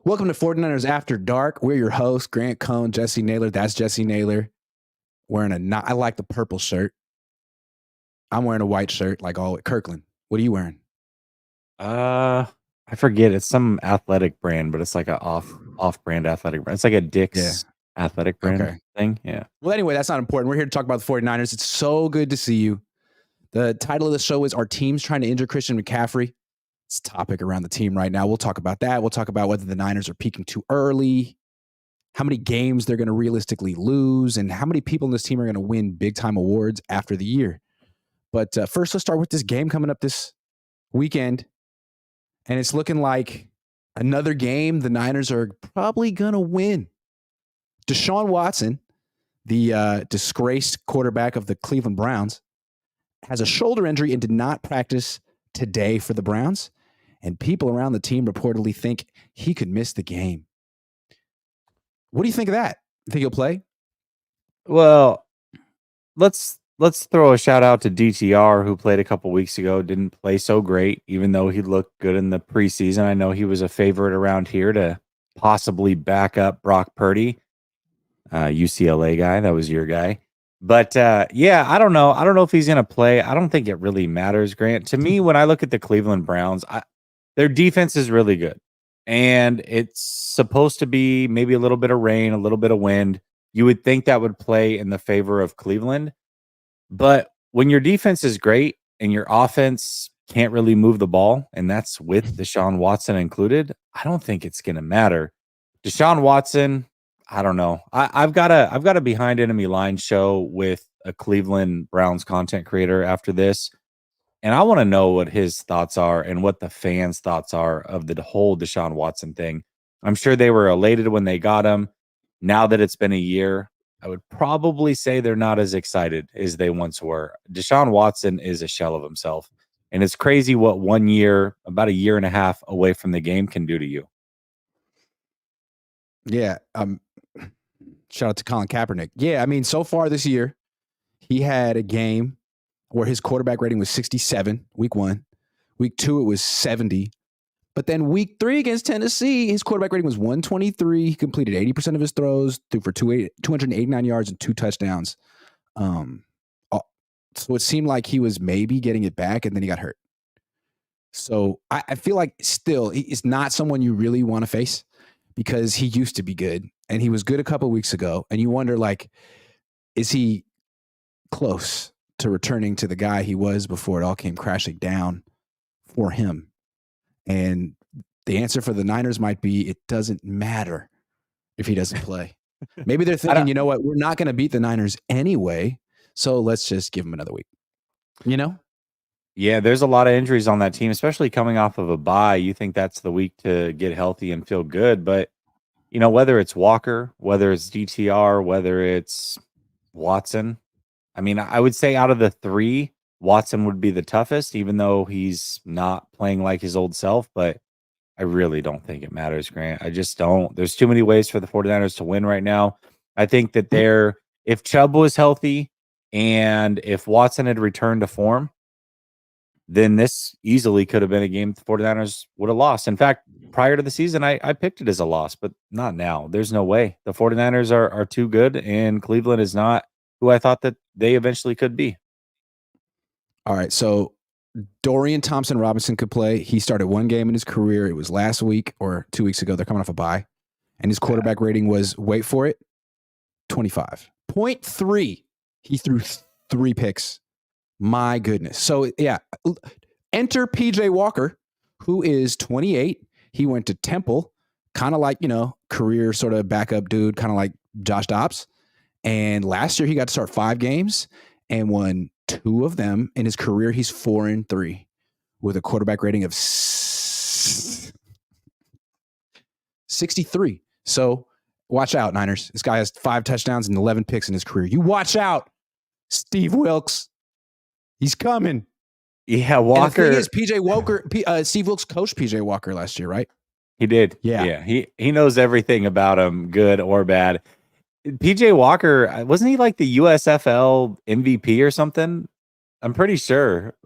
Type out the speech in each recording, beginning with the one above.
Welcome to 49ers After Dark. We're your hosts, Grant Cohn, Jessie Naylor. That's Jessie Naylor. I like the purple shirt. I'm wearing a white shirt like always. Kirkland, what are you wearing? I forget. It's some athletic brand, but it's like a off-brand athletic brand. It's like a Yeah. Dick's athletic brand Okay. thing. Yeah. Well, anyway, that's not important. We're here to talk about the 49ers. It's so good to see you. The title of the show is Our Team's Trying to Injure Christian McCaffrey. It's a topic around the team right now. We'll talk about that. We'll talk about whether the Niners are peaking too early, how many games they're going to realistically lose, and how many people in this team are going to win big-time awards after the year. But first, let's start with this game coming up this weekend. And it's looking like another game the Niners are probably going to win. Deshaun Watson, the disgraced quarterback of the Cleveland Browns, has a shoulder injury and did not practice today for the Browns. And people around the team reportedly think he could miss the game. What do you think of that? You think he'll play? Well, let's throw a shout out to DTR, who played a couple weeks ago. Didn't play so great, even though he looked good in the preseason. I know he was a favorite around here to possibly back up Brock Purdy, UCLA guy. That was your guy. But yeah, I don't know. I don't know if he's going to play. I don't think it really matters, Grant. To me, when I look at the Cleveland Browns, their defense is really good. And it's supposed to be maybe a little bit of rain, a little bit of wind. You would think that would play in the favor of Cleveland. But when your defense is great and your offense can't really move the ball, and that's with Deshaun Watson included, I don't think it's going to matter. Deshaun Watson, I don't know. I've got a Behind Enemy Line show with a Cleveland Browns content creator after this, and I want to know what his thoughts are and what the fans' thoughts are of the whole Deshaun Watson thing. I'm sure they were elated when they got him. Now that it's been a year, I would probably say they're not as excited as they once were. Deshaun Watson is a shell of himself, and it's crazy what 1 year, about a year and a half away from the game can do to you. Yeah. Shout out to Colin Kaepernick. Yeah, I mean, so far this year, he had a game where his quarterback rating was 67, week 1. Week 2, it was 70. But then week 3 against Tennessee, his quarterback rating was 123. He completed 80% of his throws, threw for 289 yards and 2 touchdowns. So it seemed like he was maybe getting it back, and then he got hurt. So I feel like still he's not someone you really want to face because he used to be good, and he was good a couple weeks ago. And you wonder, like, is he close to returning to the guy he was before it all came crashing down for him? And the answer for the Niners might be it doesn't matter if he doesn't play. Maybe they're thinking, you know what, we're not going to beat the Niners anyway, so let's just give him another week. You know? Yeah, there's a lot of injuries on that team, especially coming off of a bye. You think that's the week to get healthy and feel good. But, you know, whether it's Walker, whether it's DTR, whether it's Watson, I mean, I would say out of the 3, Watson would be the toughest, even though he's not playing like his old self. But I really don't think it matters, Grant. I just don't. There's too many ways for the 49ers to win right now. I think that if Chubb was healthy and if Watson had returned to form, then this easily could have been a game the 49ers would have lost. In fact, prior to the season, I picked it as a loss, but not now. There's no way. The 49ers are too good, and Cleveland is not who I thought that they eventually could be. All right, so Dorian Thompson-Robinson could play. He started 1 game in his career. It was last week or 2 weeks ago. They're coming off a bye. And his quarterback rating was, wait for it, 25.3. He threw 3 picks. My goodness. So, yeah, enter PJ Walker, who is 28. He went to Temple, kind of like, career sort of backup dude, kind of like Josh Dobbs. And last year he got to start 5 games and won 2 of them. In his career, he's 4-3 with a quarterback rating of 63. So watch out, Niners. This guy has 5 touchdowns and 11 picks in his career. You watch out, Steve Wilkes. He's coming. Yeah, Walker. And the thing is, PJ Walker, Steve Wilkes coached PJ Walker last year, right? He did. Yeah. He knows everything about him, good or bad. PJ Walker, wasn't he like the USFL MVP or something? I'm pretty sure.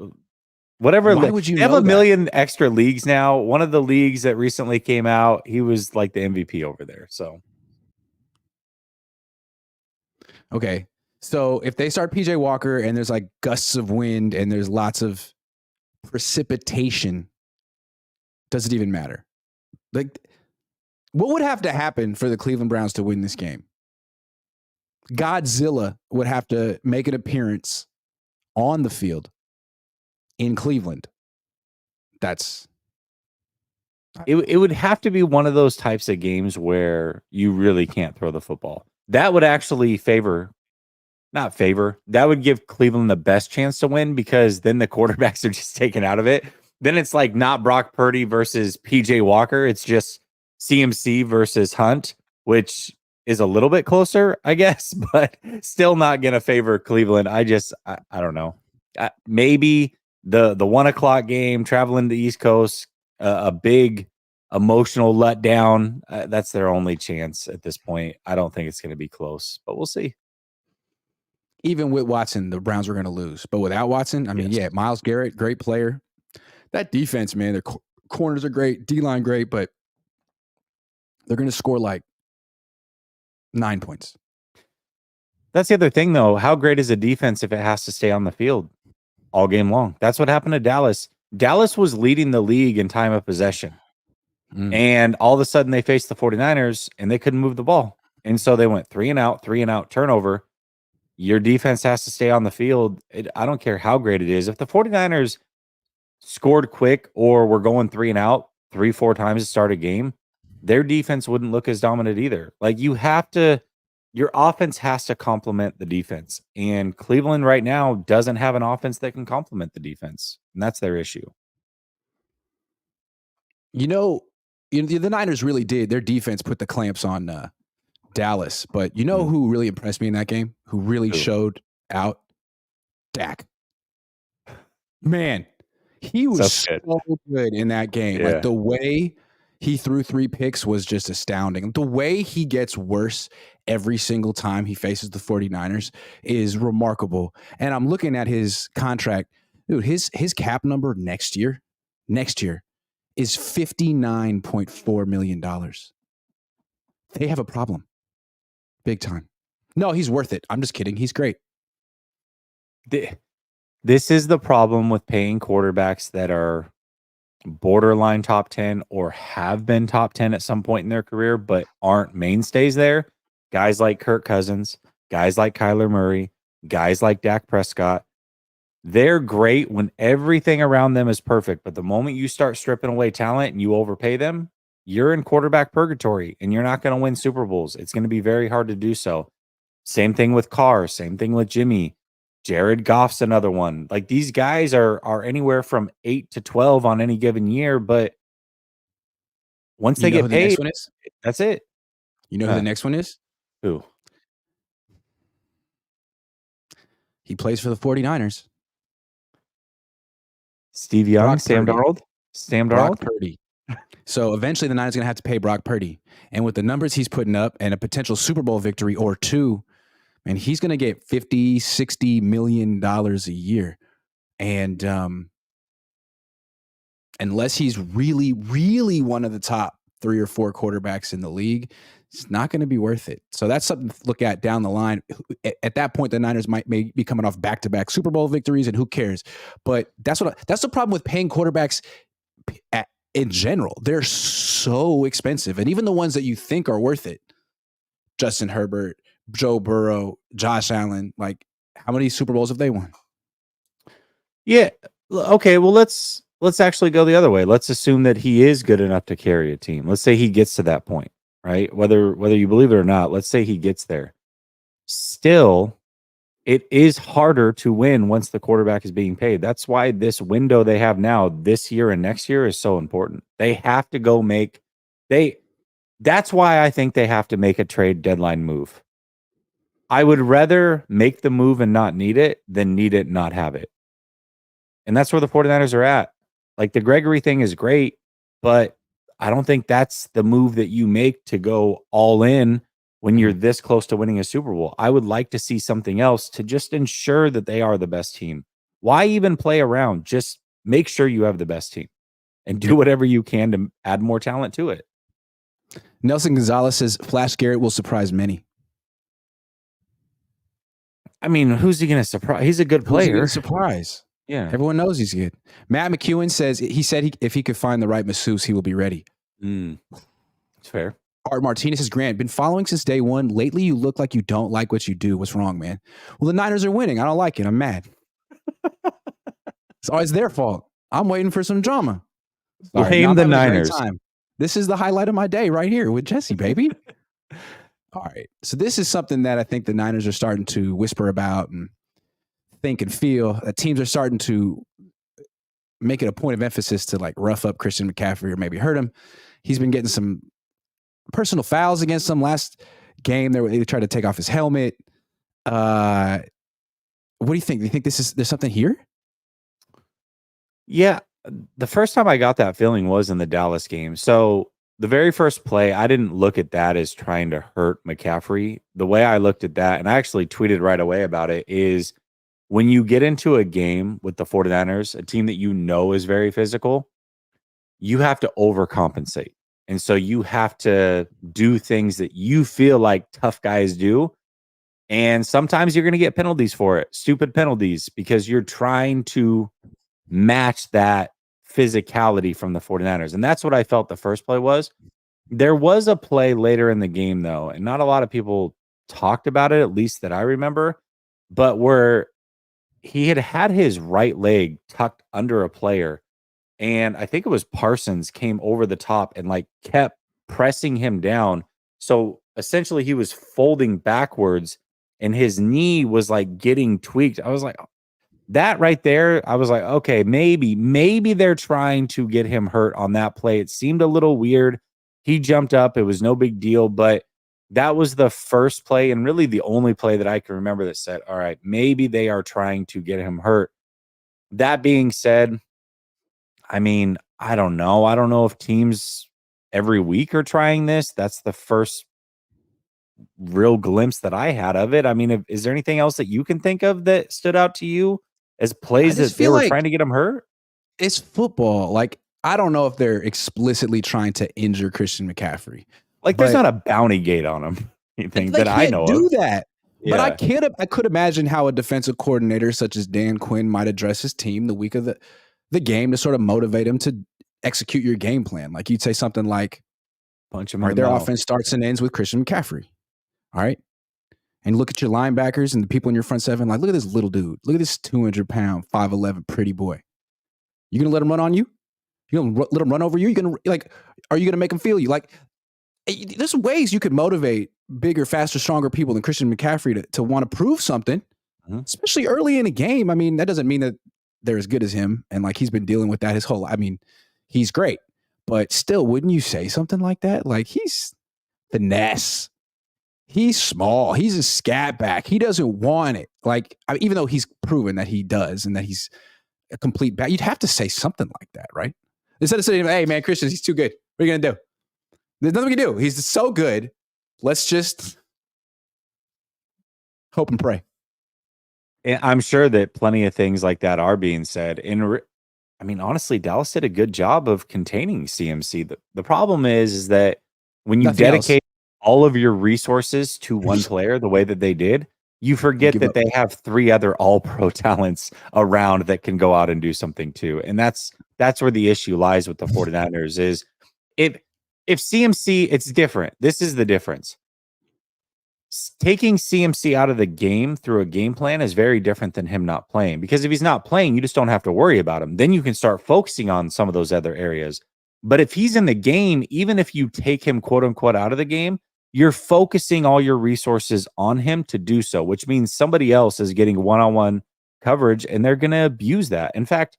Whatever. Why would you They have know a that? million extra leagues now. One of the leagues that recently came out, he was like the MVP over there. So Okay. So if they start PJ Walker and there's like gusts of wind and there's lots of precipitation, does it even matter? Like, what would have to happen for the Cleveland Browns to win this game? Godzilla would have to make an appearance on the field in Cleveland. it would have to be one of those types of games where you really can't throw the football. That would actually that would give Cleveland the best chance to win, because then the quarterbacks are just taken out of it. Then it's like not Brock Purdy versus PJ Walker. It's just CMC versus Hunt, which is a little bit closer, I guess, but still not going to favor Cleveland. I don't know. Maybe the 1 o'clock game, traveling to the East Coast, a big emotional letdown. That's their only chance at this point. I don't think it's going to be close, but we'll see. Even with Watson, the Browns were going to lose. But without Watson, I mean, Yes. yeah, Myles Garrett, great player. That defense, man, their corners are great, D-line great, but they're going to score like 9 points. That's the other thing, though. How great is a defense if it has to stay on the field all game long? That's what happened to Dallas. Dallas was leading the league in time of possession. And all of a sudden they faced the 49ers and they couldn't move the ball. And so they went 3 and out, turnover. Your defense has to stay on the field. I don't care how great it is. If the 49ers scored quick or were going 3 and out 3-4 times to start a game, their defense wouldn't look as dominant either. Like, your offense has to complement the defense. And Cleveland right now doesn't have an offense that can complement the defense. And that's their issue. The Niners really did. Their defense put the clamps on Dallas. But you know who really impressed me in that game? Who really showed out? Dak. Man, he was so good in that game. Yeah. Like, the way he threw 3 picks was just astounding. The way he gets worse every single time he faces the 49ers is remarkable. And I'm looking at his contract. Dude, his cap number next year is $59.4 million. They have a problem. Big time. No, he's worth it. I'm just kidding. He's great. This is the problem with paying quarterbacks that are borderline top 10 or have been top 10 at some point in their career, but aren't mainstays there. Guys like Kirk Cousins, guys like Kyler Murray, guys like Dak Prescott. They're great when everything around them is perfect. But the moment you start stripping away talent and you overpay them, you're in quarterback purgatory and you're not going to win Super Bowls. It's going to be very hard to do so. Same thing with Carr. Same thing with Jimmy. Jared Goff's another one. Like, these guys are anywhere from 8 to 12 on any given year. But once they get paid, that's it. You know who the next one is? Who? He plays for the 49ers. Steve Young, Sam Darnold. Brock Purdy. So eventually the Niners are going to have to pay Brock Purdy. And with the numbers he's putting up and a potential Super Bowl victory or 2, man, he's going to get $50, $60 million a year. And unless he's really, really one of the top 3 or 4 quarterbacks in the league, it's not going to be worth it. So that's something to look at down the line. At that point, the Niners may be coming off back-to-back Super Bowl victories, and who cares? But that's the problem with paying quarterbacks in general. They're so expensive, and even the ones that you think are worth it, Justin Herbert, Joe Burrow, Josh Allen, like, how many Super Bowls have they won? Yeah. Okay. Well, let's actually go the other way. Let's assume that he is good enough to carry a team. Let's say he gets to that point, right? Whether you believe it or not, let's say he gets there. Still, it is harder to win once the quarterback is being paid. That's why this window they have now, this year and next year, is so important. They have to go that's why I think they have to make a trade deadline move. I would rather make the move and not need it than need it and not have it. And that's where the 49ers are at. Like, the Gregory thing is great, but I don't think that's the move that you make to go all in when you're this close to winning a Super Bowl. I would like to see something else to just ensure that they are the best team. Why even play around? Just make sure you have the best team and do whatever you can to add more talent to it. Nelson Gonzalez says Flash Garrett will surprise many. I mean, who's he going to surprise? He's a good player. Surprise. Yeah. Everyone knows he's good. Matt McEwen says if he could find the right masseuse, he will be ready. It's fair. Art Martinez says, Grant, been following since day one. Lately, you look like you don't like what you do. What's wrong, man? Well, the Niners are winning. I don't like it. I'm mad. It's always their fault. I'm waiting for some drama. Blame the Niners. This is the highlight of my day right here with Jesse, baby. All right. So this is something that I think the Niners are starting to whisper about and think and feel. That teams are starting to make it a point of emphasis to like rough up Christian McCaffrey or maybe hurt him. He's been getting some personal fouls against him. Last game, they tried to take off his helmet. What do you think? Do you think there's something here? Yeah. The first time I got that feeling was in the Dallas game. So the very first play, I didn't look at that as trying to hurt McCaffrey. The way I looked at that, and I actually tweeted right away about it, is when you get into a game with the 49ers, a team that you know is very physical, you have to overcompensate. And so you have to do things that you feel like tough guys do. And sometimes you're going to get penalties for it, stupid penalties, because you're trying to match that physicality from the 49ers. And that's what I felt the first play was. There was a play later in the game, though, and not a lot of people talked about it, at least that I remember, but where he had his right leg tucked under a player. And I think it was Parsons came over the top and like kept pressing him down. So essentially he was folding backwards and his knee was like getting tweaked. I was like, that right there, I was like, okay, maybe they're trying to get him hurt on that play. It seemed a little weird. He jumped up. It was no big deal, but that was the first play and really the only play that I can remember that said, all right, maybe they are trying to get him hurt. That being said, I mean, I don't know. I don't know if teams every week are trying this. That's the first real glimpse that I had of it. I mean, is there anything else that you can think of that stood out to you as plays that they were trying to get him hurt? It's football. Like, I don't know if they're explicitly trying to injure Christian McCaffrey. Like, there's not a bounty gate on him. Anything that I know do of. That. Yeah. But I could imagine how a defensive coordinator such as Dan Quinn might address his team the week of the game to sort of motivate him to execute your game plan. Like you'd say something like, punch him. Their offense starts and ends with Christian McCaffrey. All right. And look at your linebackers and the people in your front seven. Like, look at this little dude. Look at this 200-pound, 5'11" pretty boy. You gonna let him run on you? You gonna let him run over you? Are you gonna make him feel you? Like, there's ways you could motivate bigger, faster, stronger people than Christian McCaffrey to want to prove something, especially early in a game. I mean, that doesn't mean that they're as good as him, and like he's been dealing with that his whole. I mean, he's great, but still, wouldn't you say something like that? Like he's finesse. He's small. He's a scat back. He doesn't want it. Like, even though he's proven that he does and that he's a complete back, you'd have to say something like that, right? Instead of saying, hey, man, Christian, he's too good. What are you going to do? There's nothing we can do. He's so good. Let's just hope and pray. And I'm sure that plenty of things like that are being said. And I mean, honestly, Dallas did a good job of containing CMC. The problem is that when you dedicate all of your resources to one player the way that they did, you forget that they have 3 other all-pro talents around that can go out and do something too. And that's where the issue lies with the 49ers is if CMC, it's different. This is the difference. Taking CMC out of the game through a game plan is very different than him not playing, because if he's not playing, you just don't have to worry about him. Then you can start focusing on some of those other areas. But if he's in the game, even if you take him quote unquote out of the game, you're focusing all your resources on him to do so, which means somebody else is getting one-on-one coverage and they're going to abuse that. In fact,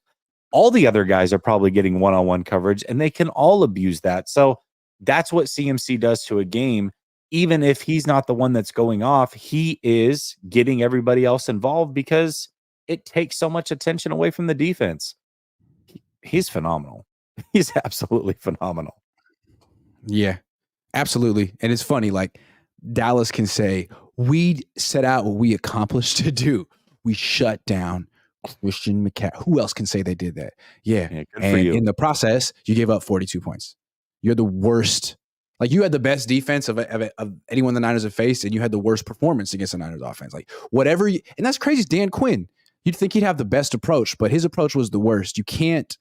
all the other guys are probably getting one-on-one coverage and they can all abuse that. So that's what CMC does to a game. Even if he's not the one that's going off, he is getting everybody else involved because it takes so much attention away from the defense. He's phenomenal. He's absolutely phenomenal. Yeah, absolutely. And it's funny, like Dallas can say, we set out what we accomplished to do. We shut down Christian McCaffrey. Who else can say they did that? Yeah. Good for And you. in the process, you gave up 42 points. You're the worst. Like, you had the best defense of anyone the Niners have faced, and you had the worst performance against the Niners offense. Like, whatever you, and that's crazy. It's Dan Quinn. You'd think he'd have the best approach, but his approach was the worst. You can't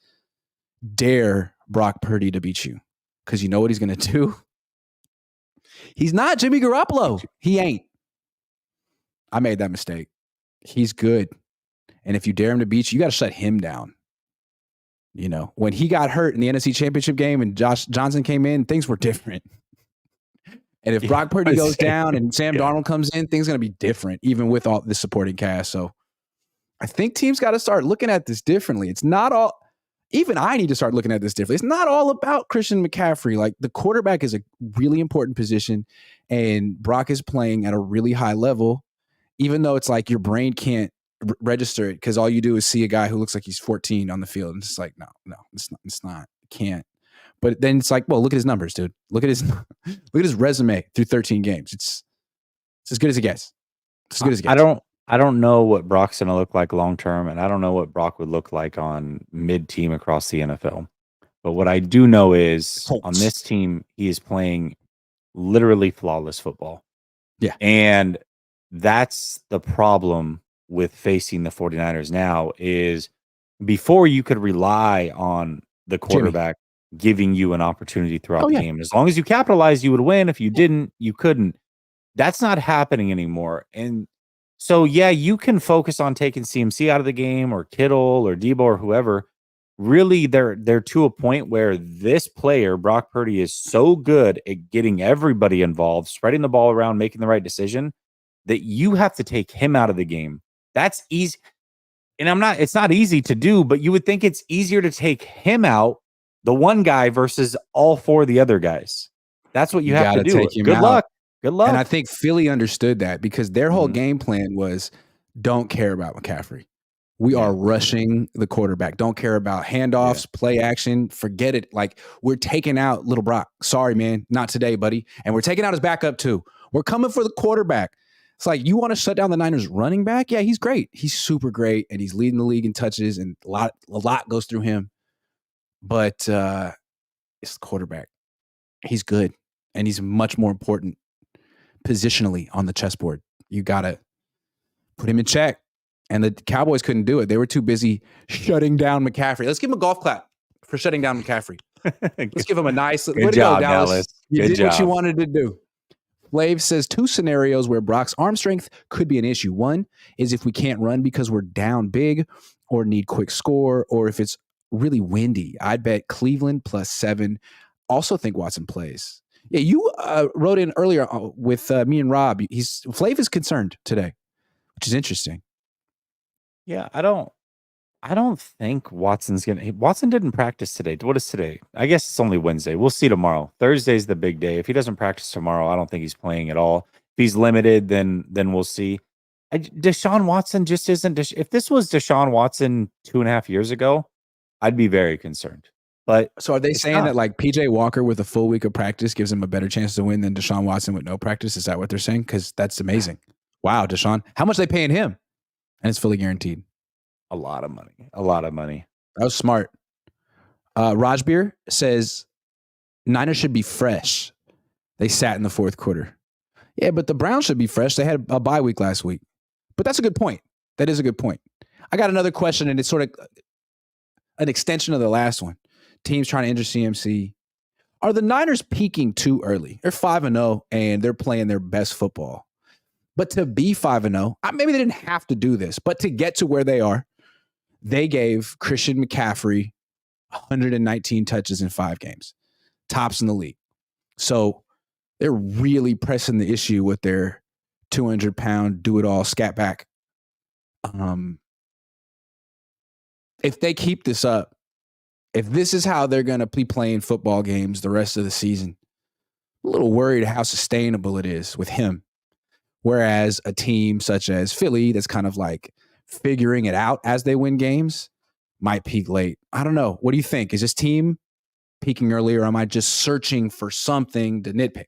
dare Brock Purdy to beat you, because you know what he's going to do? He's not Jimmy Garoppolo. He ain't. I made that mistake. He's good. And if you dare him to beat you, you got to shut him down. You know, when he got hurt in the NFC Championship game and Josh Johnson came in, things were different. And if Brock Purdy goes down and Sam Darnold comes in, things are going to be different, even with all the supporting cast. So I think teams got to start looking at this differently. It's not all, even I need to start looking at this differently. It's not all about Christian McCaffrey. Like, the quarterback is a really important position, and Brock is playing at a really high level, even though it's like your brain can't register it, because all you do is see a guy who looks like he's 14 on the field, and it's like, no, it's not, it can't. But then it's like, well, look at his numbers, dude. Look at his resume through 13 games. It's as good as it gets. It's as good as it gets. I don't know what Brock's going to look like long term, and I don't know what Brock would look like on mid-team across the NFL. But what I do know is on this team, he is playing literally flawless football. Yeah. And that's the problem with facing the 49ers now, is before you could rely on the quarterback giving you an opportunity throughout the game. As long as you capitalized, you would win. If you didn't, you couldn't. That's not happening anymore. And so, yeah, you can focus on taking CMC out of the game, or Kittle or Debo or whoever. Really, they're to a point where this player, Brock Purdy, is so good at getting everybody involved, spreading the ball around, making the right decision, that you have to take him out of the game. That's easy. And it's not easy to do, but you would think it's easier to take him out, the one guy, versus all four of the other guys. That's what you have to do. Take him Good out. luck. Good luck. And I think Philly understood that, because their whole game plan was, don't care about McCaffrey. We are rushing the quarterback. Don't care about handoffs, play action. Forget it. Like, we're taking out little Brock. Sorry, man. Not today, buddy. And we're taking out his backup too. We're coming for the quarterback. It's like, you want to shut down the Niners running back? Yeah, he's great. He's super great. And he's leading the league in touches, and a lot goes through him. But it's the quarterback. He's good. And he's much more important positionally on the chessboard. You got to put him in check. And the Cowboys couldn't do it. They were too busy shutting down McCaffrey. Let's give him a golf clap for shutting down McCaffrey. Let's give him a nice, way to go, Dallas. You did what you wanted to do. Flav says 2 scenarios where Brock's arm strength could be an issue. One is if we can't run because we're down big or need quick score, or if it's really windy. I'd bet Cleveland +7. Also think Watson plays. Yeah, you wrote in earlier with me and Rob. Flav is concerned today, which is interesting. Yeah, I don't think Watson didn't practice today. What is today? I guess it's only Wednesday. We'll see tomorrow. Thursday's the big day. If he doesn't practice tomorrow, I don't think he's playing at all. If he's limited, then we'll see. Deshaun Watson just isn't. If this was Deshaun Watson 2.5 years ago, I'd be very concerned. But so are they saying that, like, PJ Walker with a full week of practice gives him a better chance to win than Deshaun Watson with no practice? Is that what they're saying? Because that's amazing. Wow, Deshaun. How much are they paying him? And it's fully guaranteed. A lot of money. A lot of money. That was smart. Rajbir says Niners should be fresh. They sat in the fourth quarter. Yeah, but the Browns should be fresh. They had a bye week last week. But that's a good point. That is a good point. I got another question, and it's sort of an extension of the last one. Teams trying to injure CMC. Are the Niners peaking too early? They're 5-0, and they're playing their best football. But to be 5-0, maybe they didn't have to do this, but to get to where they are, they gave Christian McCaffrey 119 touches in 5 games, tops in the league. So they're really pressing the issue with their 200-pound do-it-all scat back. If they keep this up, if this is how they're going to be playing football games the rest of the season, I'm a little worried how sustainable it is with him. Whereas a team such as Philly, that's kind of like figuring it out as they win games, might peak late. I don't know. What do you think? Is this team peaking early, or am I just searching for something to nitpick?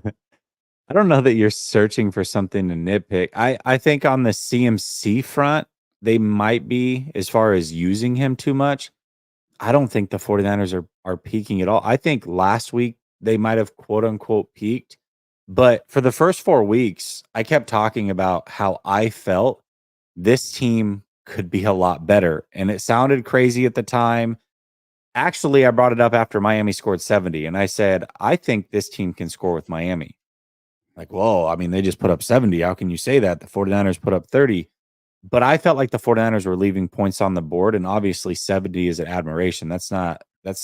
I don't know that you're searching for something to nitpick. I think on the CMC front, they might be as far as using him too much. I don't think the 49ers are peaking at all. I think last week they might have quote unquote peaked, but for the first 4 weeks, I kept talking about how I felt this team could be a lot better. And it sounded crazy at the time. Actually, I brought it up after Miami scored 70, and I said, I think this team can score with Miami. Like, whoa, I mean, they just put up 70. How can you say that? The 49ers put up 30. But I felt like the 49ers were leaving points on the board, and obviously 70 is an admiration. It's not going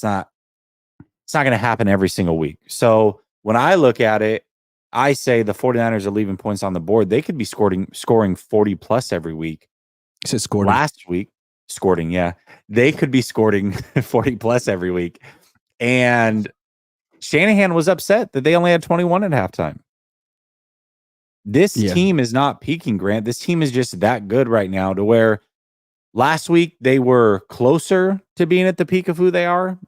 to happen every single week. So when I look at it, I say the 49ers are leaving points on the board. They could be scoring 40 plus every week. You said scoring. Last week, scoring, yeah. They could be scoring 40 plus every week. And Shanahan was upset that they only had 21 at halftime. This team is not peaking, Grant. This team is just that good right now to where last week they were closer to being at the peak of who they are.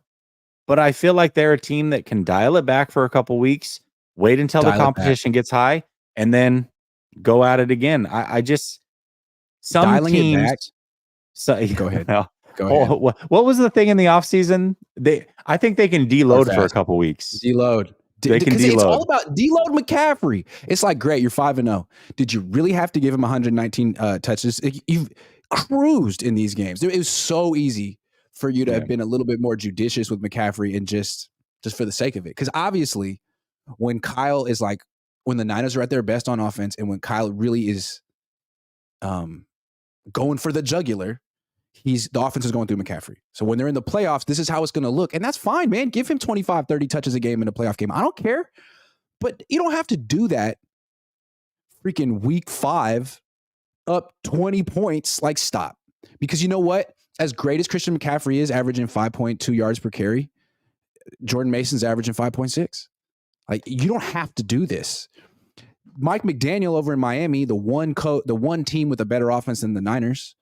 But I feel like they're a team that can dial it back for a couple weeks, wait until the competition gets high, and then go at it again. I just some dialing teams. It back. So, go ahead. Go ahead. What was the thing in the offseason? I think they can deload for a couple weeks. Deload. They can deload. It's all about deload McCaffrey. It's like, great, you're 5-0. Did you really have to give him 119 touches? You've cruised in these games. It was so easy for you to have been a little bit more judicious with McCaffrey and just for the sake of it. Because obviously, when Kyle is like, when the Niners are at their best on offense and when Kyle really is going for the jugular, the offense is going through McCaffrey. So when they're in the playoffs, this is how it's going to look. And that's fine, man. Give him 25, 30 touches a game in a playoff game. I don't care. But you don't have to do that freaking week 5 up 20 points. Like, stop. Because you know what? As great as Christian McCaffrey is, averaging 5.2 yards per carry, Jordan Mason's averaging 5.6. Like, you don't have to do this. Mike McDaniel over in Miami, the one team with a better offense than the Niners,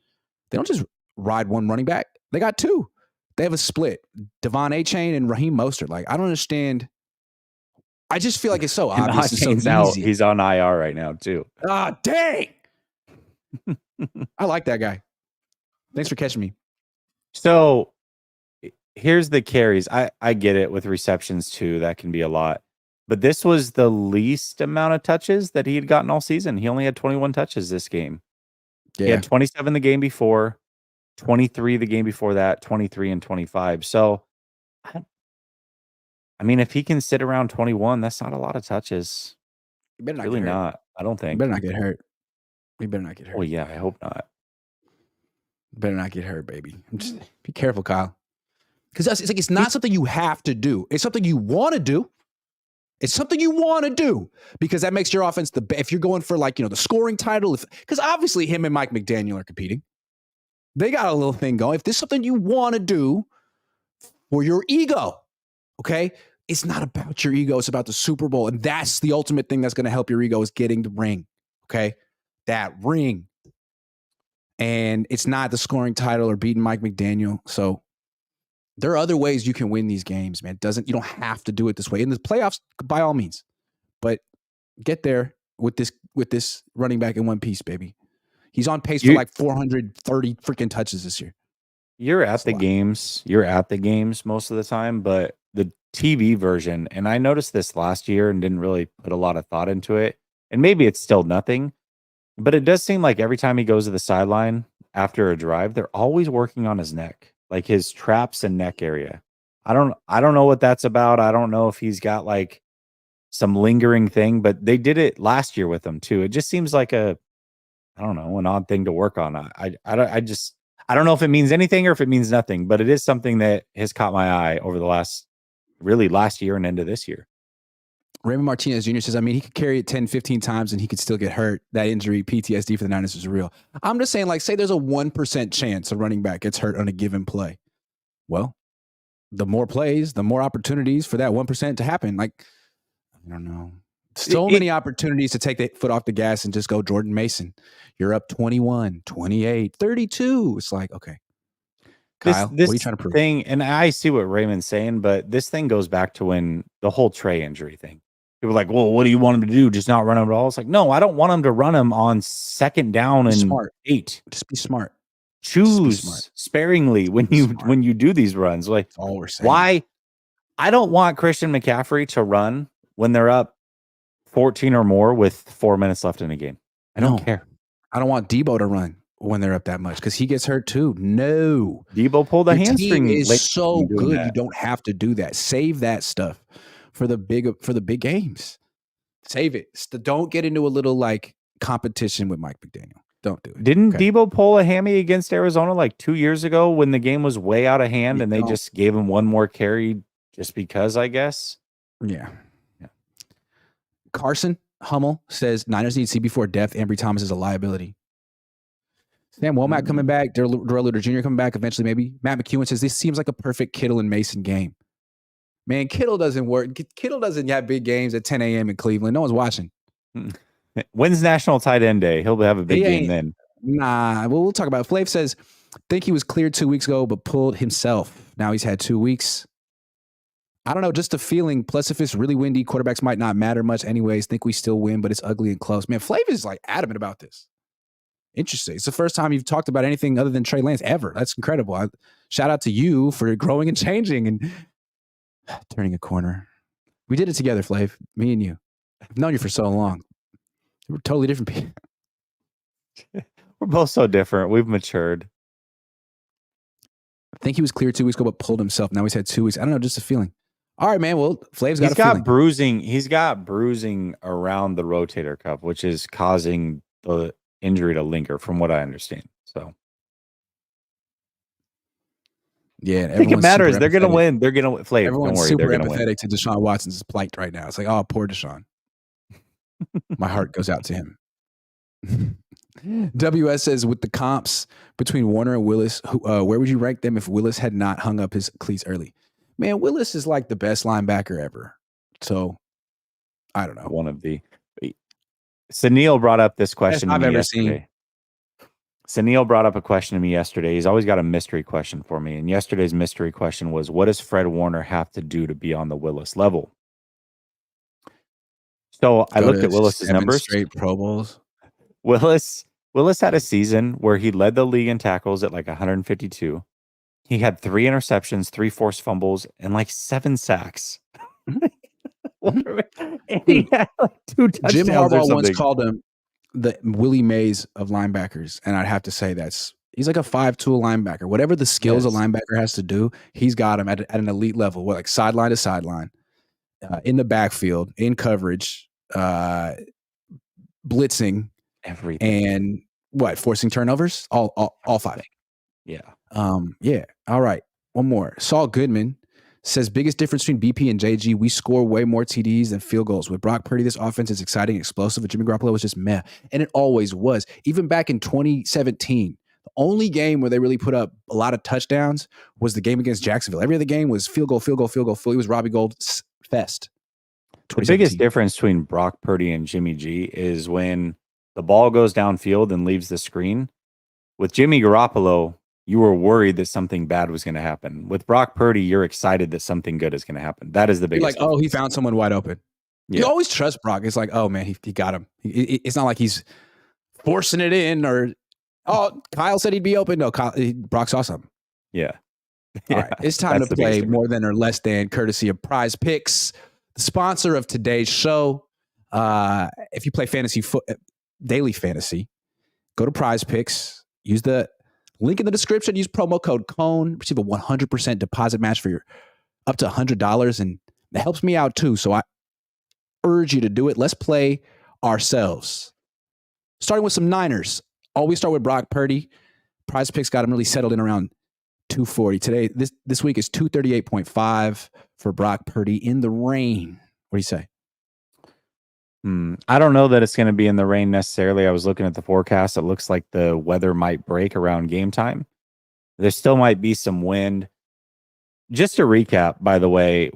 they don't just ride one running back. They got 2. They have a split. Devon Achane and Raheem Mostert. Like, I don't understand. I just feel like it's so obvious. It's so easy. He's on IR right now, too. Ah, dang. I like that guy. Thanks for catching me. So here's the carries. I get it with receptions, too. That can be a lot. But this was the least amount of touches that he had gotten all season. He only had 21 touches this game. Yeah. He had 27 the game before, 23 the game before that, 23 and 25. So, I mean, if he can sit around 21, that's not a lot of touches. You better not really get hurt. not. I don't think. You better not get hurt. You better not get hurt. Oh, yeah, I hope not. You better not get hurt, baby. Just be careful, Kyle. Because it's not something you have to do. It's something you want to do. It's something you want to do because that makes your offense if you're going for like, the scoring title, because obviously him and Mike McDaniel are competing. They got a little thing going. If this is something you want to do for your ego, okay, it's not about your ego. It's about the Super Bowl. And that's the ultimate thing that's going to help your ego is getting the ring, okay, that ring. And it's not the scoring title or beating Mike McDaniel. So there are other ways you can win these games, man. You don't have to do it this way. In the playoffs, by all means. But get there with this running back in one piece, baby. He's on pace for like 430 freaking touches this year. You're at the games. You're at the games most of the time, but the TV version, and I noticed this last year and didn't really put a lot of thought into it. And maybe it's still nothing, but it does seem like every time he goes to the sideline after a drive, they're always working on his neck. Like his traps and neck area. I don't know what that's about. I don't know if he's got like some lingering thing, but they did it last year with him too. It just seems like an odd thing to work on. I don't know if it means anything or if it means nothing, but it is something that has caught my eye over the last year and into this year. Raymond Martinez Jr. says, he could carry it 10, 15 times and he could still get hurt. That injury, PTSD for the Niners is real. I'm just saying, like, say there's a 1% chance a running back gets hurt on a given play. Well, the more plays, the more opportunities for that 1% to happen. Like, I don't know. So many opportunities to take the foot off the gas and just go Jordan Mason. You're up 21, 28, 32. It's like, okay. Kyle, what are you trying to prove? And I see what Raymond's saying, but this thing goes back to when the whole Trey injury thing. People are like, well, what do you want him to do? Just not run him at all? It's like, no, I don't want him to run him on second down and 8. Just be smart. choose sparingly when you do these runs. Like, That's all we're saying. why? I don't want Christian McCaffrey to run when they're up 14 or more with 4 minutes left in a game. I don't care. I don't want Debo to run when they're up that much because he gets hurt too. No. Debo pulled a hamstring. Team is so good. You don't have to do that. Save that stuff for the big games. Save it. Don't get into a little like competition with Mike McDaniel. Don't do it. Didn't Debo pull a hammy against Arizona like 2 years ago when the game was way out of hand and they just gave him one more carry just because, I guess? Yeah. Carson Hummel says Niners need CB4 depth. Ambry Thomas is a liability. Sam Womack coming back. Darrell Luter Jr. coming back eventually, maybe. Matt McEwen says this seems like a perfect Kittle and Mason game. Man, Kittle doesn't work. Kittle doesn't have big games at 10 a.m. in Cleveland. No one's watching. When's National Tight End Day? He'll have a big game then. Nah, well, we'll talk about it. Flav says, think he was cleared 2 weeks ago, but pulled himself. Now he's had 2 weeks. I don't know, just a feeling. Plus, if it's really windy, quarterbacks might not matter much anyways. Think we still win, but it's ugly and close. Man, Flav is like adamant about this. Interesting. It's the first time you've talked about anything other than Trey Lance ever. That's incredible. Shout out to you for growing and changing and turning a corner. We did it together, Flav. Me and you. I've known you for so long. We're totally different people. We're both so different. We've matured. I think he was cleared 2 weeks ago, but pulled himself. Now he's had 2 weeks. I don't know, just a feeling. All right, man. Well, Flav's got a feeling. He's got bruising around the rotator cuff, which is causing the injury to linger, from what I understand. So, yeah, I think it matters. They're going to win. They're going to win. Flav, everyone's don't worry. super They're going to win. empathetic to Deshaun Watson's plight right now. It's like, oh, poor Deshaun. My heart goes out to him. WS says, with the comps between Warner and Willis, where would you rank them if Willis had not hung up his cleats early? Man, Willis is like the best linebacker ever. So, I don't know. One of the. Sunil brought up this question to me yesterday. Sunil brought up a question to me yesterday. He's always got a mystery question for me. And yesterday's mystery question was, what does Fred Warner have to do to be on the Willis level? So I looked at Willis's numbers. Straight Pro Bowls. Willis had a season where he led the league in tackles at like 152. He had 3 interceptions, 3 forced fumbles, and like 7 sacks. And he had like 2 touchdowns. Jim Harbaugh once called him the Willie Mays of linebackers, and I'd have to say he's like a 5-tool linebacker. Whatever the skills a linebacker has to do, he's got him at an elite level. Like sideline to sideline, in the backfield, in coverage, blitzing, everything, and forcing turnovers. All 5. Yeah. Yeah. All right. One more. Saul Goodman says, biggest difference between BP and JG, we score way more TDs than field goals. With Brock Purdy, this offense is exciting, explosive. With Jimmy Garoppolo, was just meh. And it always was. Even back in 2017, the only game where they really put up a lot of touchdowns was the game against Jacksonville. Every other game was field goal, field goal, field goal. It was Robbie Gold's fest. The biggest difference between Brock Purdy and Jimmy G is when the ball goes downfield and leaves the screen. With Jimmy Garoppolo, you were worried that something bad was going to happen. With Brock Purdy, you're excited that something good is going to happen. That is the biggest. You're like, oh, he found someone wide open. Yeah. You always trust Brock. It's like, oh man, he got him. It's not like he's forcing it in or, oh, Kyle said he'd be open. No, Brock saw something. Yeah. All right, it's time to play more than or less than, courtesy of Prize Picks, the sponsor of today's show. If you play daily fantasy, go to Prize Picks. Use the link in the description. Use promo code Cohn. Receive a 100% deposit match for your up to $100, and it helps me out too. So I urge you to do it. Let's play ourselves. Starting with some Niners. Always start with Brock Purdy. Prize Picks got him really settled in around 240. Today, this week is 238.5 for Brock Purdy in the rain. What do you say? I don't know that it's going to be in the rain necessarily. I was looking at the forecast. It looks like the weather might break around game time. There still might be some wind. Just to recap, by the way,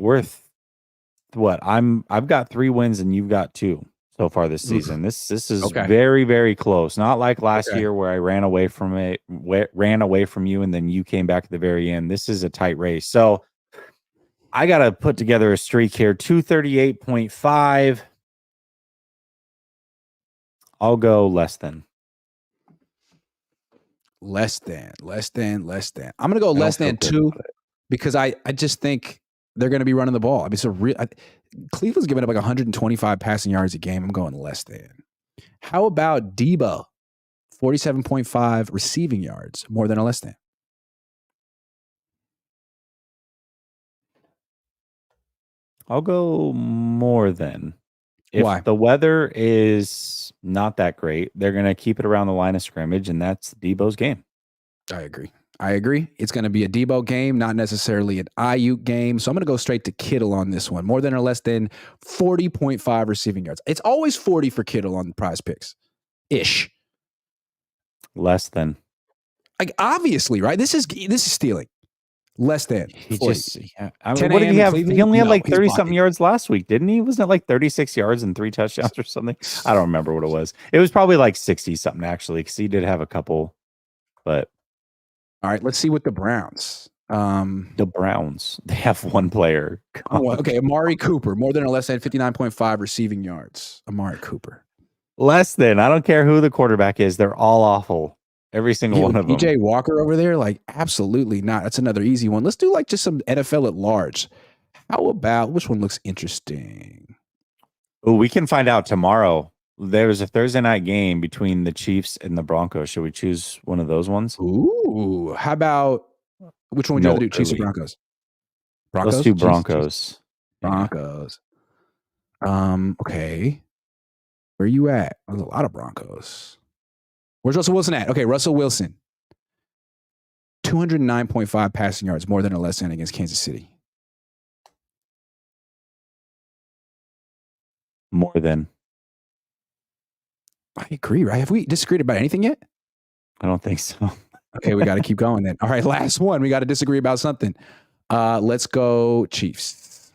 I've got 3 wins and you've got 2 so far this season. This is very, very close. Not like last year where I ran away from you and then you came back at the very end. This is a tight race. So I got to put together a streak here. 238.5. I'll go less than. less than. I'm going to go I don't less feel than good 2 about it. because I just think they're going to be running the ball. I mean, Cleveland's giving up like 125 passing yards a game. I'm going less than. How about Debo? 47.5 receiving yards, more than or less than. I'll go more than. If Why? the weather is not that great, they're going to keep it around the line of scrimmage, and that's Debo's game. I agree. It's going to be a Debo game, not necessarily an Ayuk game. So I'm going to go straight to Kittle on this one. More than or less than 40.5 receiving yards. It's always 40 for Kittle on Prize Picks. Ish. Less than. Like, obviously, right? This is stealing. Less than 40. I mean, 10 what did he a.m. in have? Cleveland? He only had No, like he's 30 something blocking. yards last week, didn't he? Wasn't it like 36 yards and 3 touchdowns or something? I don't remember what it was. It was probably like 60 something actually, because he did have a couple. But all right, let's see what the Browns. the Browns, they have one player. Okay, Amari Cooper, more than or less than 59.5 receiving yards. Amari Cooper. Less than. I don't care who the quarterback is. They're all awful. Every single one of them. PJ Walker over there, like, absolutely not. That's another easy one. Let's do like just some NFL at large. How about which one looks interesting? Oh, we can find out tomorrow. There's a Thursday night game between the Chiefs and the Broncos. Should we choose one of those ones? Ooh, how about which one would you rather do? Chiefs or Broncos? Let's do Broncos. Broncos. Okay. Where are you at? There's a lot of Broncos. Where's Russell Wilson at? Okay, Russell Wilson. 209.5 passing yards, more than or less than against Kansas City. More than. I agree, right? Have we disagreed about anything yet? I don't think so. Okay, we got to keep going then. All right, last one. We got to disagree about something. Let's go Chiefs.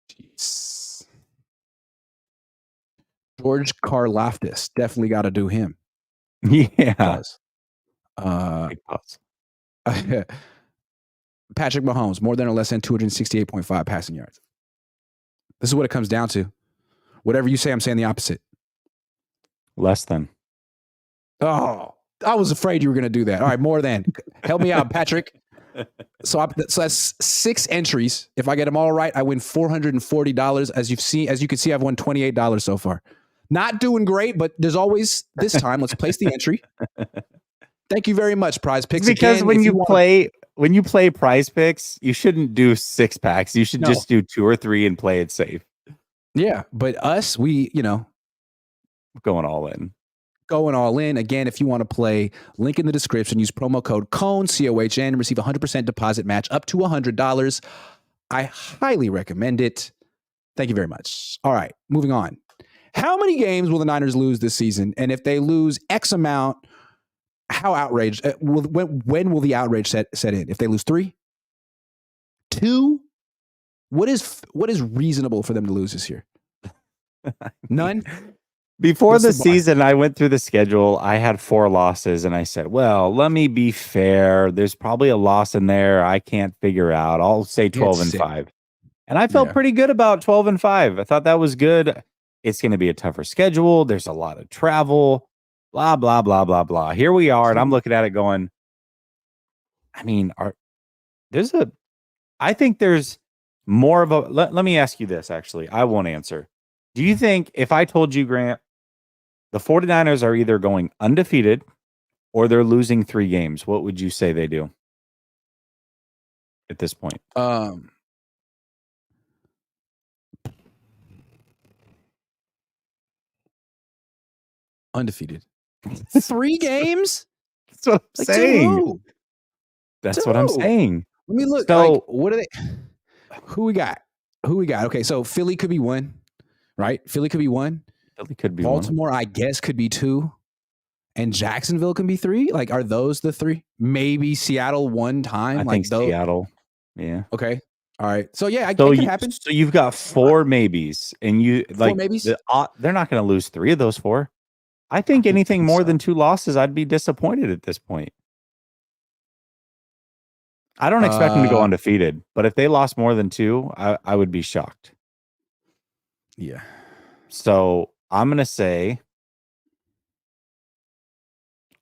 Chiefs. George Karlaftis. Definitely got to do him. Yeah. Big pause. Patrick Mahomes, more than or less than 268.5 passing yards. This is what it comes down to. Whatever you say, I'm saying the opposite. Less than. Oh, I was afraid you were going to do that. All right, more than. Help me out, Patrick. So that's 6 entries. If I get them all right, I win $440. As you can see, I've won $28 so far. Not doing great, but there's always this time. Let's place the entry. Thank you very much, Prize Picks. Because again, when you play Prize Picks, you shouldn't do 6 packs. You should just do 2 or 3 and play it safe. Yeah, but us, we, going all in. Going all in. Again, if you want to play, link in the description. Use promo code COHN, COHN, and receive a 100% deposit match up to $100. I highly recommend it. Thank you very much. All right, moving on. How many games will the Niners lose this season? And if they lose X amount, how outraged? When will the outrage set in? If they lose 3, 2, what is reasonable for them to lose this year? None. Before the season, I went through the schedule. I had 4 losses, and I said, well, let me be fair. There's probably a loss in there I can't figure out. I'll say 12-5. And I felt pretty good about 12-5. I thought that was good. It's going to be a tougher schedule. There's a lot of travel, blah, blah, blah, blah, blah. Here we are, and I'm looking at it going, I mean, I think there's more of a, let me ask you this, actually. I won't answer. Do you think if I told you, Grant, the 49ers are either going undefeated or they're losing 3 games, what would you say they do at this point? Undefeated. 3 games? That's what I'm saying. That's what I'm saying. Let me look. So, what are they? Who we got? Okay, so Philly could be 1, right? Philly could be 1. Philly could be Baltimore, 1. I guess, could be 2. And Jacksonville can be 3? Like, are those the 3? Maybe Seattle one time? I think Seattle. Yeah. Okay. All right. So, yeah, it could happen. So, you've got 4 maybes. And 4 maybes? They're not going to lose 3 of those 4. I think anything more than 2 losses, I'd be disappointed at this point. I don't expect them to go undefeated, but if they lost more than 2, I would be shocked. Yeah. So I'm going to say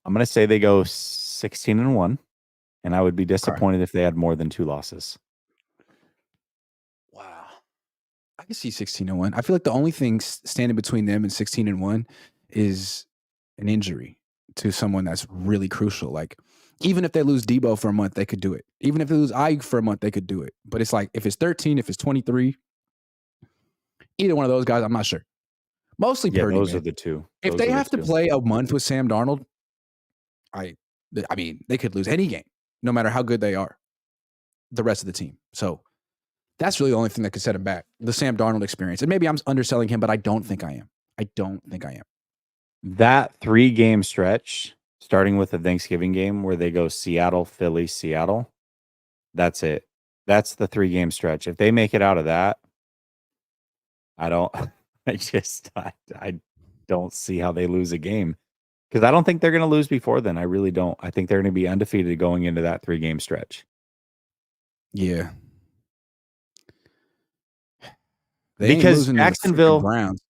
I'm going to say they go 16-1, and I would be disappointed if they had more than 2 losses. Wow. I can see 16-1. I feel like the only thing standing between them and 16-1 is an injury to someone that's really crucial. Like, even if they lose Debo for a month, they could do it. Even if they lose Ayuk for a month, they could do it. But it's like, if it's 13, if it's 23, either one of those guys, I'm not sure. Mostly Purdy. Those man. are the two. If they have to play a month with Sam Darnold, I mean, they could lose any game, no matter how good they are, the rest of the team. So that's really the only thing that could set him back, the Sam Darnold experience. And maybe I'm underselling him, but I don't think I am. That 3-game stretch, starting with the Thanksgiving game where they go Seattle, Philly, Seattle, that's it. That's the 3-game stretch. If they make it out of that, I don't see how they lose a game, because I don't think they're going to lose before then. I really don't. I think they're going to be undefeated going into that 3-game stretch. Yeah. Because Jacksonville, Browns.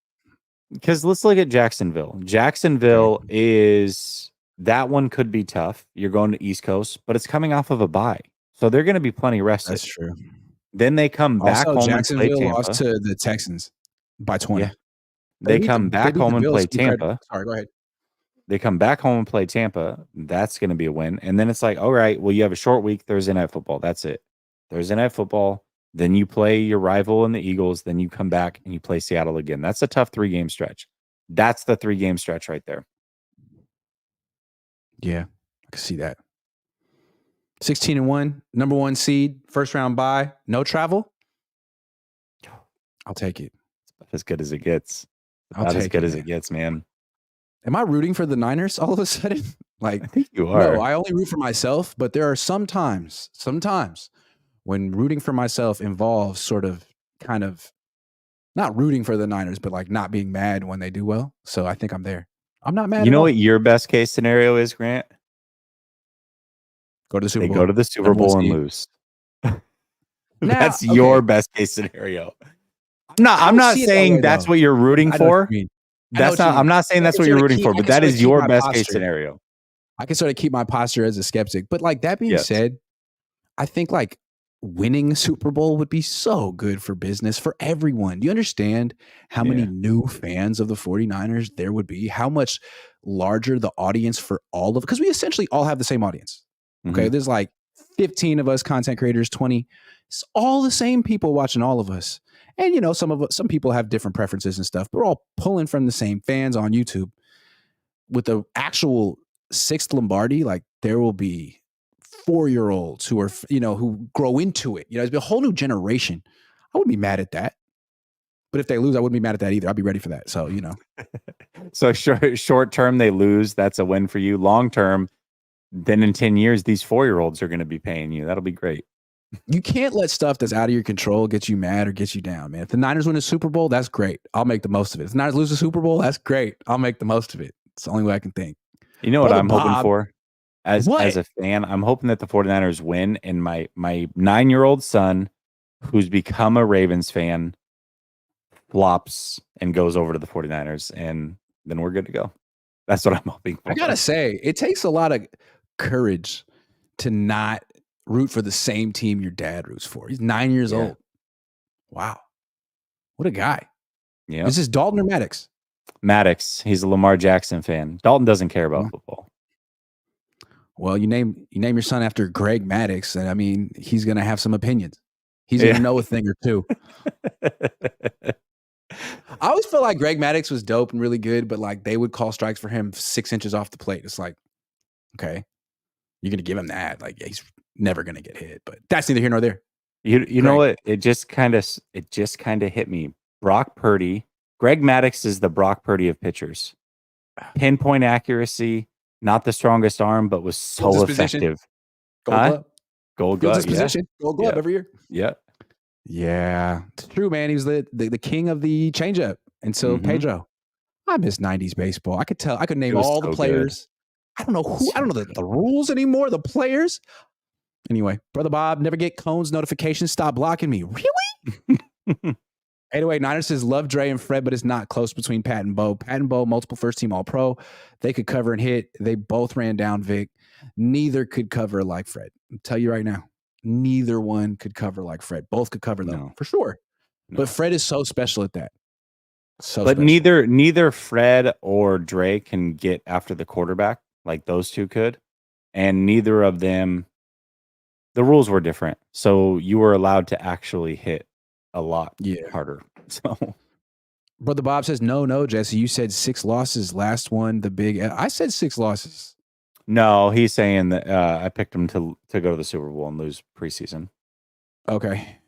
Because let's look at Jacksonville. Jacksonville is, that one could be tough. You're going to East Coast, but it's coming off of a bye. So they're going to be plenty rested. That's true. Then they come back home and play Tampa. Lost to the Texans by 20. Yeah. They come back home and play Tampa. Sorry, go ahead. They come back home and play Tampa. That's going to be a win. And then it's like, all right, well, you have a short week, Thursday Night Football. That's it. Thursday Night Football. Then you play your rival in the Eagles. Then you come back and you play Seattle again. That's a tough 3-game stretch. That's the 3-game stretch right there. Yeah, I can see that. 16-1, number 1 seed, first round bye, no travel. I'll take it. It's as good as it gets. About as good as it gets, man. Am I rooting for the Niners all of a sudden? Like, I think you are. No, I only root for myself, but there are sometimes when rooting for myself involves sort of kind of not rooting for the Niners, but like not being mad when they do well. So I think I'm there. I'm not mad. You know what your best case scenario is, Grant? Go to the Super Bowl. They go to the Super Bowl and lose. That's your best case scenario. I'm not saying that's what you're rooting for. I'm not saying that's what you're rooting for, but that is your best case scenario. I can sort of keep my posture as a skeptic. But like that being said, I think like winning a Super Bowl would be so good for business for everyone. Do you understand how many new fans of the 49ers there would be? How much larger the audience for all of, because we essentially all have the same audience. Okay. There's like 15 of us content creators, 20. It's all the same people watching all of us. And you know, some people have different preferences and stuff, but we're all pulling from the same fans on YouTube. With the actual 6th Lombardi, like there will be 4-year-olds who are, who grow into it. It's a whole new generation. I wouldn't be mad at that. But if they lose, I wouldn't be mad at that either. I'd be ready for that. So, So short term, they lose. That's a win for you. Long term, then in 10 years, these 4-year-olds are going to be paying you. That'll be great. You can't let stuff that's out of your control get you mad or get you down, man. If the Niners win a Super Bowl, that's great. I'll make the most of it. If the Niners lose a Super Bowl, that's great. I'll make the most of it. It's the only way I can think. You know what I'm hoping for? As a fan, I'm hoping that the 49ers win, and my 9-year-old son, who's become a Ravens fan, flops and goes over to the 49ers, and then we're good to go. That's what I'm hoping for. I gotta say, it takes a lot of courage to not root for the same team your dad roots for. He's 9 years old. Wow. What a guy. Yeah. Is this Dalton or Maddox? Maddox. He's a Lamar Jackson fan. Dalton doesn't care about football. Well, you name your son after Greg Maddox, and I mean, he's going to have some opinions. He's going to know a thing or two. I always felt like Greg Maddox was dope and really good, but like they would call strikes for him 6 inches off the plate. It's like, okay, you're going to give him that. Like he's never going to get hit, but that's neither here nor there. You know what? It just kind of hit me. Brock Purdy. Greg Maddox is the Brock Purdy of pitchers. Pinpoint accuracy, not the strongest arm, but was so effective. Gold glove. Position. Gold glove every year. Yeah. Yeah. It's true, man. He was the king of the changeup until Pedro. I miss 90s baseball. I could name all the players. Good. I don't know who. I don't know the rules anymore. The players. Anyway, Brother Bob, never get Cohn's notifications. Stop blocking me. Really? Anyway, Niners says love Dre and Fred, but it's not close between Pat and Bo. Pat and Bo, multiple first-team All-Pro. They could cover and hit. They both ran down Vic. Neither could cover like Fred. I'll tell you right now, neither one could cover like Fred. Both could cover, though, for sure. No. But Fred is so special at that. But neither Fred or Dre can get after the quarterback like those two could. And neither of them, the rules were different. So you were allowed to actually hit a lot harder. So Brother Bob says, no, Jesse, you said 6 losses. Last one, the big, I said 6 losses. No, he's saying that I picked him to go to the Super Bowl and lose preseason. Okay.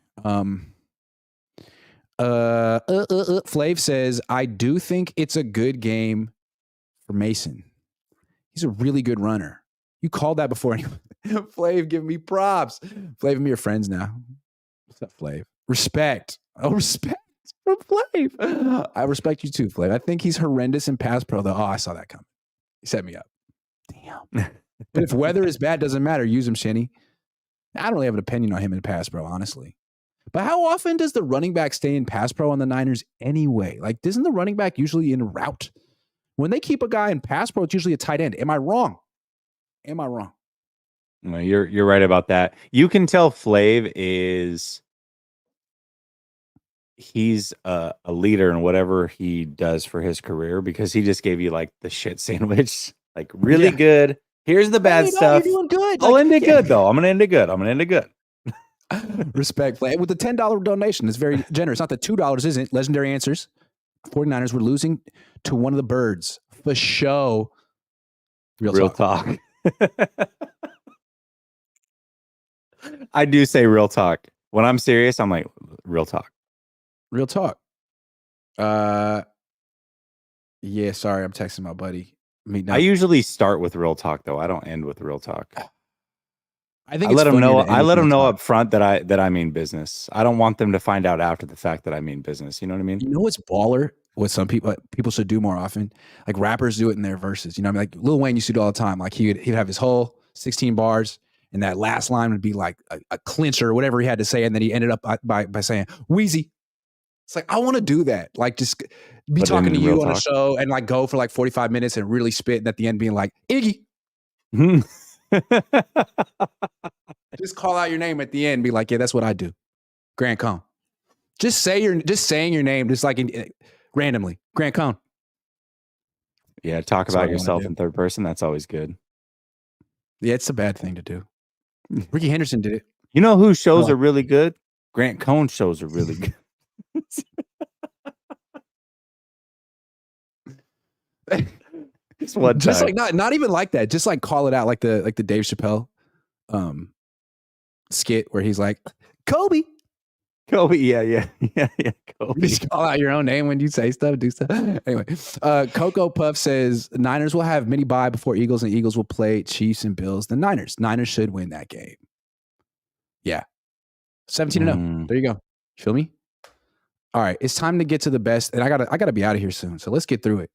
Flav says, I do think it's a good game for Mason. He's a really good runner. You called that before anyway. Flav, give me props. Flav and me are friends now. What's up, Flav? Respect. Oh, respect from Flav. I respect you too, Flav. I think he's horrendous in pass pro, though. Oh, I saw that coming. He set me up. Damn. But if weather is bad, doesn't matter. Use him, Shinny. I don't really have an opinion on him in pass pro, honestly. But how often does the running back stay in pass pro on the Niners anyway? Like, isn't the running back usually in route? When they keep a guy in pass pro, it's usually a tight end. Am I wrong? No, you're right about that. You can tell Flav he's a leader in whatever he does for his career because he just gave you like the shit sandwich, like really good. Here's the bad stuff. You're doing good. I'll end it good though. I'm gonna end it good. Respect, Flav. With the $10 donation, it's very generous. Not the $2 isn't. Legendary answers. 49ers were losing to one of the birds for show. Real talk. I do say real talk. When I'm serious, I'm like, real talk. Real talk. Yeah, sorry, I'm texting my buddy. I usually start with real talk though. I don't end with real talk. I think I let them know. I let them know up front that I mean business. I don't want them to find out after the fact that I mean business. You know what I mean? You know what's baller? What some people should do more often? Like rappers do it in their verses. You know what I mean? Like Lil Wayne used to do it all the time. Like he'd have his whole 16 bars, and that last line would be like a clincher or whatever he had to say, and then he ended up by saying Wheezy. It's like I want to do that. Like just be talking to you on a show and like go for like 45 minutes and really spit, and at the end being like Iggy. Just call out your name at the end. Be like, yeah, that's what I do. Grant Cohn. Just saying your name, just like randomly. Grant Cohn. Yeah, talk about yourself in third person. That's always good. Yeah, it's a bad thing to do. Ricky Henderson did it. You know whose shows are really good? Grant Cohn shows are really good. Just like not even like that. Just like call it out, like the Dave Chappelle skit where he's like Kobe, yeah. Kobe. Just call out your own name when you say stuff, do stuff. Anyway, Coco Puff says Niners will have mini bye before Eagles, and Eagles will play Chiefs and Bills. The Niners should win that game. Yeah, 17-0. There you go. Feel me? All right, it's time to get to the best, and I gotta be out of here soon. So let's get through it.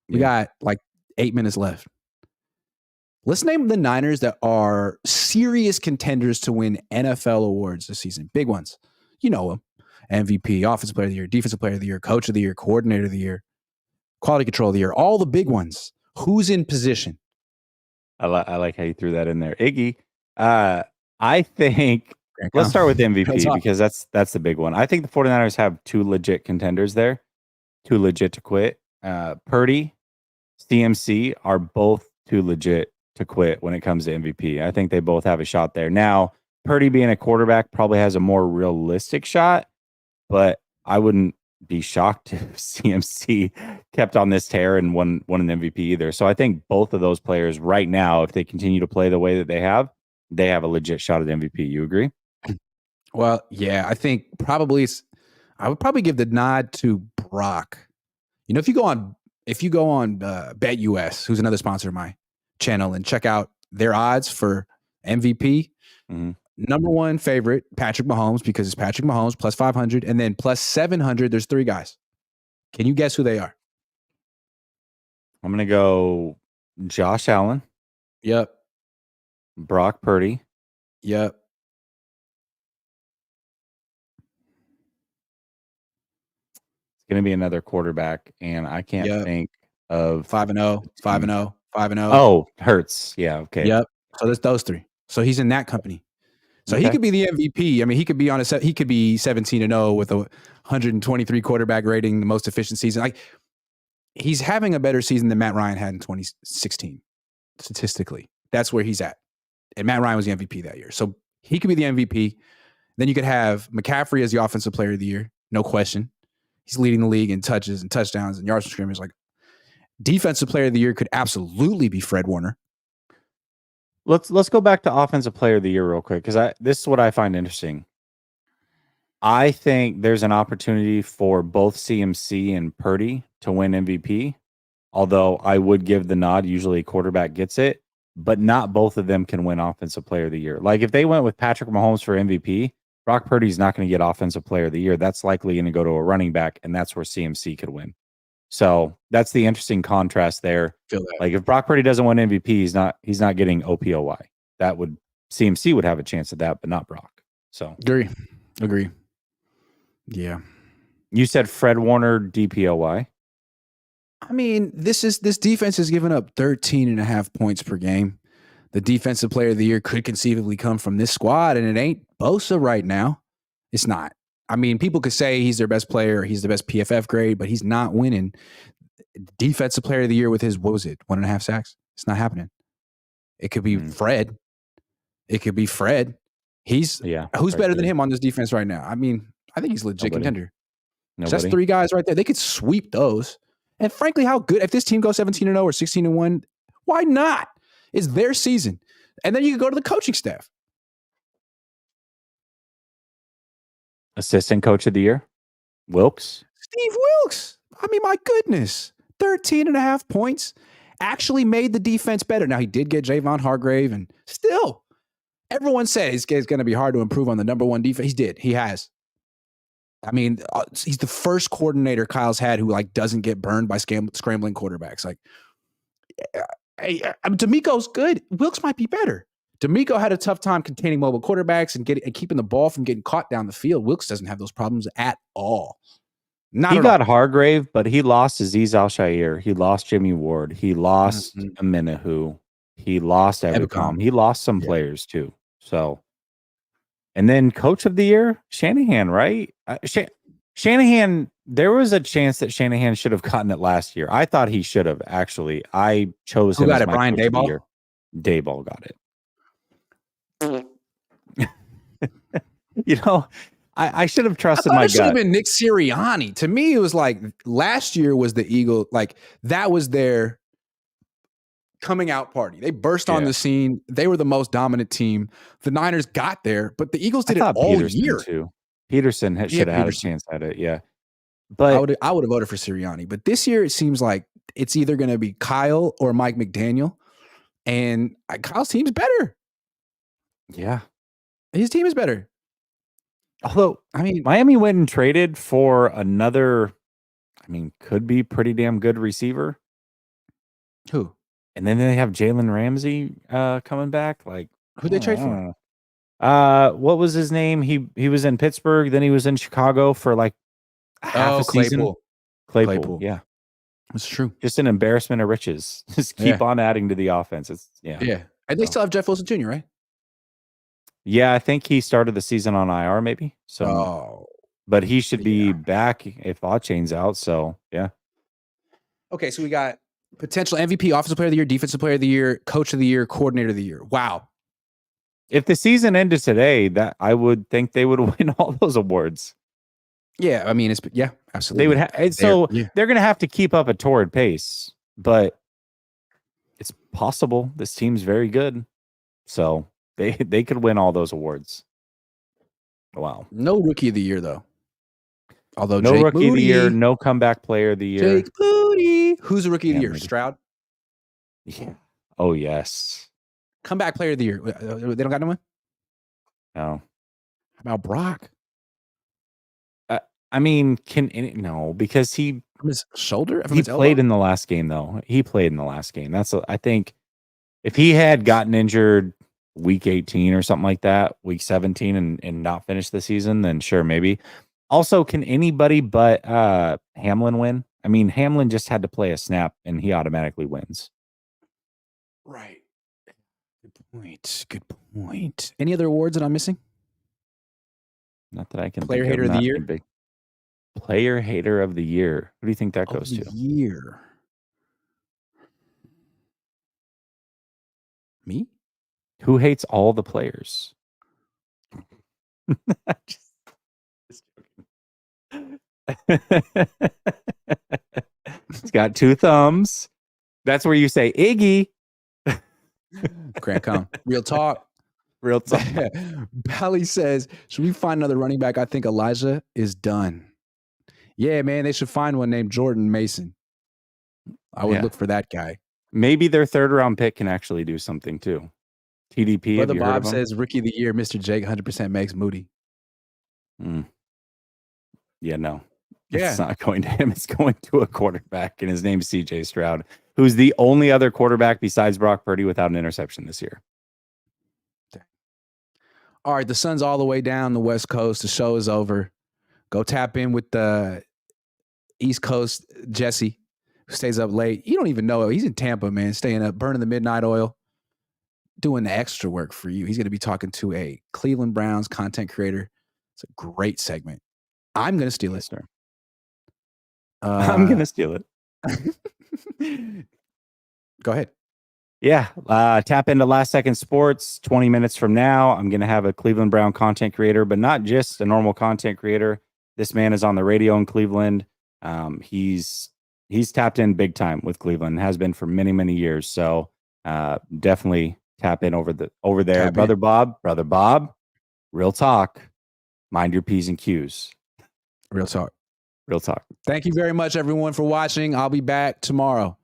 We got like 8 minutes left. Let's name the Niners that are serious contenders to win NFL awards this season. Big ones. You know them. MVP, Offensive Player of the Year, Defensive Player of the Year, Coach of the Year, Coordinator of the Year, Quality Control of the Year. All the big ones. Who's in position? I like how you threw that in there. Iggy, I think let's start with MVP because that's the big one. I think the 49ers have 2 legit contenders there. 2 legit to quit. Purdy, CMC are both 2 legit to quit when it comes to MVP. I think they both have a shot there. Now, Purdy being a quarterback probably has a more realistic shot, but I wouldn't be shocked if CMC kept on this tear and won an MVP either. So I think both of those players right now, if they continue to play the way that they have a legit shot at MVP. You agree? Well, yeah, I think I would probably give the nod to Brock. You know, if you go on BetUS, who's another sponsor of my channel, and check out their odds for MVP, number 1 favorite, Patrick Mahomes, because it's Patrick Mahomes plus 500, and then plus 700, there's 3 guys. Can you guess who they are? I'm going to go Josh Allen. Yep. Brock Purdy. Yep. It's going to be another quarterback, and I can't think of 5-0, 5-0, 5-0. Oh, Hurts. Yeah. Okay. Yep. So there's those three. So he's in that company. So he could be the MVP. I mean, he could be he could be 17-0 with a 123 quarterback rating, the most efficient season. Like, he's having a better season than Matt Ryan had in 2016. Statistically, that's where he's at. And Matt Ryan was the MVP that year. So he could be the MVP. Then you could have McCaffrey as the offensive player of the year. No question. He's leading the league in touches and touchdowns and yards from scrimmage. Like, defensive player of the year could absolutely be Fred Warner. Let's go back to offensive player of the year real quick, because this is what I find interesting. I think there's an opportunity for both CMC and Purdy to win MVP, although I would give the nod. Usually a quarterback gets it, but not both of them can win offensive player of the year. Like, if they went with Patrick Mahomes for MVP, Brock Purdy's not going to get offensive player of the year. That's likely going to go to a running back, and that's where CMC could win. So that's the interesting contrast there. Like, if Brock Purdy doesn't win MVP, he's not getting OPOY. CMC would have a chance at that, but not Brock. So Agree. Yeah. You said Fred Warner DPOY. I mean, this defense has given up 13.5 points per game. The defensive player of the year could conceivably come from this squad, and it ain't Bosa right now. It's not. I mean, people could say he's their best player, or he's the best PFF grade, but he's not winning defensive player of the year with his, 1.5 sacks? It's not happening. It could be Fred. It could be Fred. Who's better than him on this defense right now? I mean, I think he's legit contender. That's three guys right there. They could sweep those. And frankly, how good, if this team goes 17-0 or 16-1, why not? It's their season. And then you can go to the coaching staff. Assistant coach of the year, Wilks. Steve Wilks. I mean, my goodness. 13.5 points. Actually made the defense better. Now, he did get Javon Hargrave, and still, everyone says it's going to be hard to improve on the number one defense. He did. He has. I mean, he's the first coordinator Kyle's had who, like, doesn't get burned by scrambling quarterbacks. Like, D'Amico's good. Wilks might be better. D'Amico had a tough time containing mobile quarterbacks and keeping the ball from getting caught down the field. Wilks doesn't have those problems at all. He got Hargrave, but he lost Azeez Al-Shaair. He lost Jimmy Ward. He lost Amenahu. He lost Ebicom. He lost some players too. So, and then coach of the year, Shanahan, right? Shanahan, there was a chance that Shanahan should have gotten it last year. I thought he should have, actually. I chose him. Who got it? Brian Daboll? Daboll got it. You know, I should have trusted my gut. It should have been Nick Sirianni. To me, it was like last year was the Eagle. Like, that was their coming out party. They burst on the scene. They were the most dominant team. The Niners got there, but the Eagles did it all year. Too. Peterson should have had a chance at it. Yeah, but I would have voted for Sirianni. But this year, it seems like it's either going to be Kyle or Mike McDaniel, and Kyle's team's better. Yeah, his team is better. Although, I mean, Miami went and traded for another, could be pretty damn good receiver. Who? And then they have Jalen Ramsey coming back. Like, who'd they trade for? What was his name? He was in Pittsburgh, then he was in Chicago for like half a season. Claypool. Yeah. That's true. Just an embarrassment of riches. Just keep on adding to the offense. Yeah. And they still have Jeff Wilson Jr., right? Yeah, I think he started the season on IR, maybe. So, but he should be back if Chain's out. So, yeah. Okay, so we got potential MVP, offensive player of the year, defensive player of the year, coach of the year, coordinator of the year. Wow. If the season ended today, that I would think they would win all those awards. Yeah, I mean, absolutely. They would have. So they're going to have to keep up a torrid pace, but it's possible. This team's very good, so they could win all those awards. Wow. No rookie of the year though. Although no Jake rookie Moody, of the year, no comeback player of the year. Jake Moody. Who's the rookie of the year? Maybe. Stroud. Yeah. Oh yes. Comeback player of the year. They don't got no one? No. How about Brock? No, because he from his shoulder. He played in the last game, though. He played in the last game. I think if he had gotten injured week 18 or something like that, week 17, and not finished the season, then sure, maybe. Also, can anybody but Hamlin win? I mean, Hamlin just had to play a snap and he automatically wins. Right. Good point. Good point. Any other awards that I'm missing? Not that I can Player think hater of the year? Player hater of the year. Who do you think that goes to? Year. Me? Who hates all the players? Just joking. He's got 2 thumbs. That's where you say Iggy. Grant Cohn. Real talk. Real talk. Bally says, should we find another running back? I think Elijah is done. Yeah, man, they should find one named Jordan Mason. I would look for that guy. Maybe their 3rd round pick can actually do something too. TDP. Brother Bob says rookie of the year, Mr. Jake, 100% makes Moody. Yeah, no. Yeah. It's not going to him. It's going to a quarterback, and his name's CJ Stroud, who's the only other quarterback besides Brock Purdy without an interception this year. All right, the sun's all the way down the West Coast. The show is over. Go tap in with the East Coast Jesse, who stays up late. You don't even know it. He's in Tampa, man, staying up, burning the midnight oil, doing the extra work for you. He's going to be talking to a Cleveland Browns content creator. It's a great segment. I'm going to steal it. I'm going to steal it. Go ahead. Yeah. Tap into Last Second Sports 20 minutes from now. I'm going to have a Cleveland Brown content creator, but not just a normal content creator. This man is on the radio in Cleveland. He's tapped in big time with Cleveland, has been for many, many years. So definitely tap in over there. Brother Bob, real talk. Mind your P's and Q's. Real talk. Real talk. Thank you very much, everyone, for watching. I'll be back tomorrow.